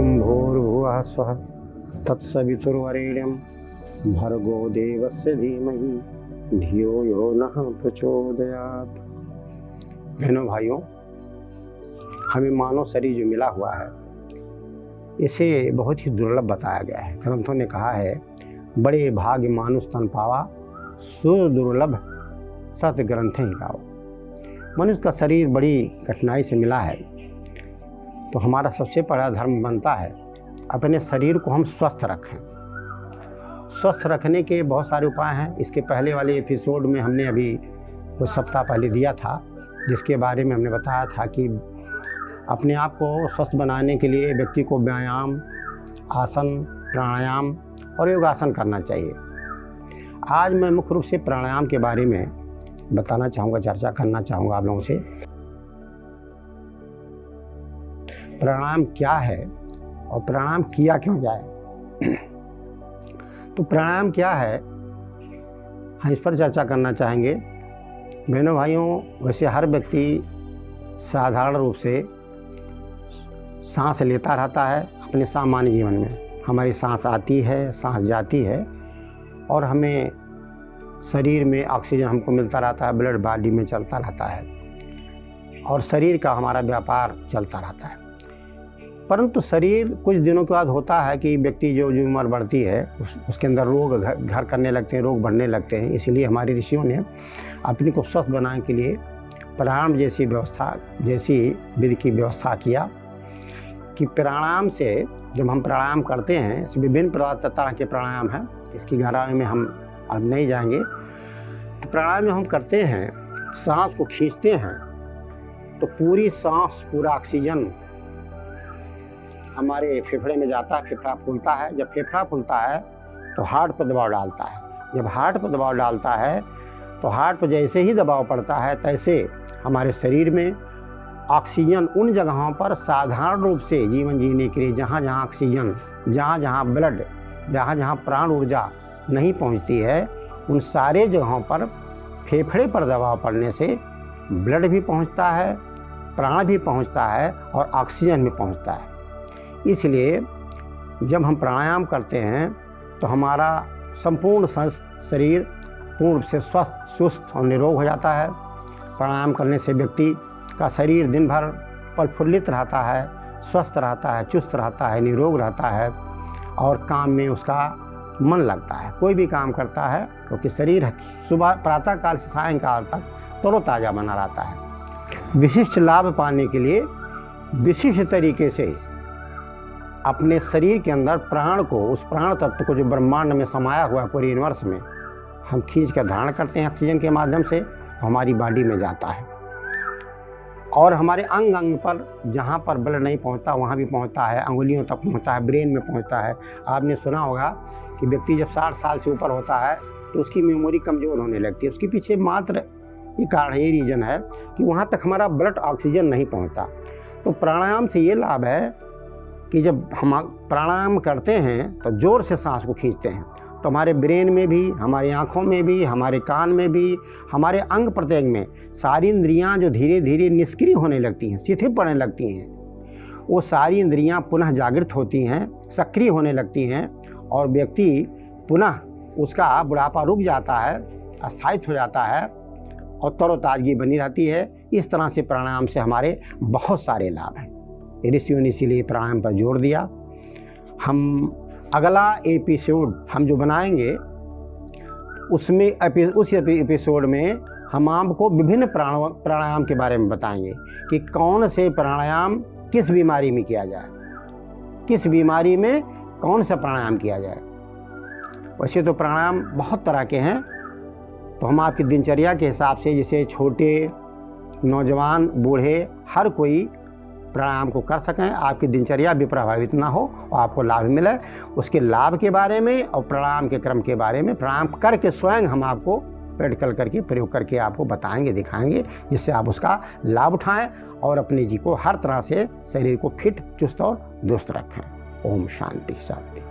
ओम भूर्भुवः स्वः तत्सवितुर्वरेण्यं भर्गो देवस्य धीमहि धियो यो नः प्रचोदयात्। बहनों भाइयों, हमें मानव शरीर जो मिला हुआ है इसे बहुत ही दुर्लभ बताया गया है। ग्रंथों ने कहा है, बड़े भाग्य मानुष तन पावा, सुर दुर्लभ सत ग्रंथ ही गाओ। मनुष्य का शरीर बड़ी कठिनाई से मिला है, तो हमारा सबसे बड़ा धर्म बनता है अपने शरीर को हम स्वस्थ रखें। स्वस्थ रखने के बहुत सारे उपाय हैं। इसके पहले वाले एपिसोड में हमने अभी कुछ सप्ताह पहले दिया था, जिसके बारे में हमने बताया था कि अपने आप को स्वस्थ बनाने के लिए व्यक्ति को व्यायाम, आसन, प्राणायाम और योगासन करना चाहिए। आज मैं मुख्य रूप से प्राणायाम के बारे में बताना चाहूँगा, चर्चा करना चाहूँगा आप लोगों से। प्राणायाम क्या है और प्राणायाम किया क्यों जाए। तो प्राणायाम क्या है, हम इस पर चर्चा करना चाहेंगे। बहनों भाइयों, वैसे हर व्यक्ति साधारण रूप से सांस लेता रहता है अपने सामान्य जीवन में। हमारी सांस आती है, सांस जाती है और हमें शरीर में ऑक्सीजन हमको मिलता रहता है, ब्लड बॉडी में चलता रहता है और शरीर का हमारा व्यापार चलता रहता है। परंतु शरीर कुछ दिनों के बाद होता है कि व्यक्ति जो उम्र बढ़ती है उसके अंदर रोग घर करने लगते हैं, रोग बढ़ने लगते हैं। इसलिए हमारे ऋषियों ने अपने को स्वस्थ बनाने के लिए प्राणायाम जैसी विधि की व्यवस्था किया कि प्राणायाम से जब हम प्राणायाम करते हैं, विभिन्न तरह के प्राणायाम हैं, इसकी गहराई में हम अब नहीं जाएंगे। तो प्राणायाम में हम करते हैं, सांस को खींचते हैं तो पूरी सांस, पूरा ऑक्सीजन हमारे फेफड़े में जाता है, फेफड़ा फूलता है। जब फेफड़ा फूलता है तो हार्ट पर दबाव डालता है। जब हार्ट पर दबाव डालता है तो हार्ट पर जैसे ही दबाव पड़ता है तैसे हमारे शरीर में ऑक्सीजन उन जगहों पर साधारण रूप से जीवन जीने के लिए जहाँ जहाँ ऑक्सीजन, जहाँ जहाँ ब्लड, जहाँ जहाँ प्राण ऊर्जा नहीं पहुँचती है, उन सारे जगहों पर फेफड़े पर दबाव पड़ने से ब्लड भी पहुँचता है, प्राण भी पहुँचता है और ऑक्सीजन भी पहुँचता है। इसलिए जब हम प्राणायाम करते हैं तो हमारा संपूर्ण शरीर पूर्ण रूप से स्वस्थ, सुस्त और निरोग हो जाता है। प्राणायाम करने से व्यक्ति का शरीर दिन भर प्रफुल्लित रहता है, स्वस्थ रहता है, चुस्त रहता है, निरोग रहता है और काम में उसका मन लगता है। कोई भी काम करता है क्योंकि शरीर सुबह प्रातःकाल से सायंकाल तक तरोताज़ा बना रहता है। विशिष्ट लाभ पाने के लिए विशिष्ट तरीके से अपने शरीर के अंदर प्राण को, उस प्राण तत्व को जो ब्रह्मांड में समाया हुआ है पूरे यूनिवर्स में, हम खींच कर धारण करते हैं ऑक्सीजन के माध्यम से, हमारी बॉडी में जाता है और हमारे अंग अंग पर जहाँ पर ब्लड नहीं पहुँचता वहाँ भी पहुँचता है, अंगुलियों तक पहुँचता है, ब्रेन में पहुँचता है। आपने सुना होगा कि व्यक्ति जब 60 साल से ऊपर होता है तो उसकी मेमोरी कमज़ोर होने लगती है। उसके पीछे मात्र ये कारण, ये रीज़न है कि वहाँ तक हमारा ब्लड ऑक्सीजन नहीं पहुँचता। तो प्राणायाम से ये लाभ है कि जब हम प्राणायाम करते हैं तो ज़ोर से सांस को खींचते हैं तो हमारे ब्रेन में भी, हमारी आँखों में भी, हमारे कान में भी, हमारे अंग प्रत्यंग में सारी इंद्रियां जो धीरे धीरे निष्क्रिय होने लगती हैं, शिथिल पड़ने लगती हैं, वो सारी इंद्रियां पुनः जागृत होती हैं, सक्रिय होने लगती हैं और व्यक्ति पुनः उसका बुढ़ापा रुक जाता है, स्थायित्व हो जाता है और तरोताजगी बनी रहती है। इस तरह से प्राणायाम से हमारे बहुत सारे लाभ हैं। ऋषियों ने इसीलिए प्राणायाम पर जोर दिया। हम अगला एपिसोड हम जो बनाएंगे उसमें उस एपिसोड में हम आपको विभिन्न प्राणायाम के बारे में बताएंगे कि कौन से प्राणायाम किस बीमारी में किया जाए, किस बीमारी में कौन सा प्राणायाम किया जाए। वैसे तो प्राणायाम बहुत तरह के हैं, तो हम आपकी दिनचर्या के हिसाब से, जैसे छोटे, नौजवान, बूढ़े, हर कोई प्राणायाम को कर सकें, आपकी दिनचर्या भी प्रभावित ना हो और आपको लाभ मिले, उसके लाभ के बारे में और प्राणायाम के क्रम के बारे में प्राणायाम करके स्वयं हम आपको प्रैक्टिकल करके, प्रयोग करके आपको बताएंगे, दिखाएंगे, जिससे आप उसका लाभ उठाएं और अपने जी को हर तरह से शरीर को फिट, चुस्त और दुरुस्त रखें। ओम शांति शांति।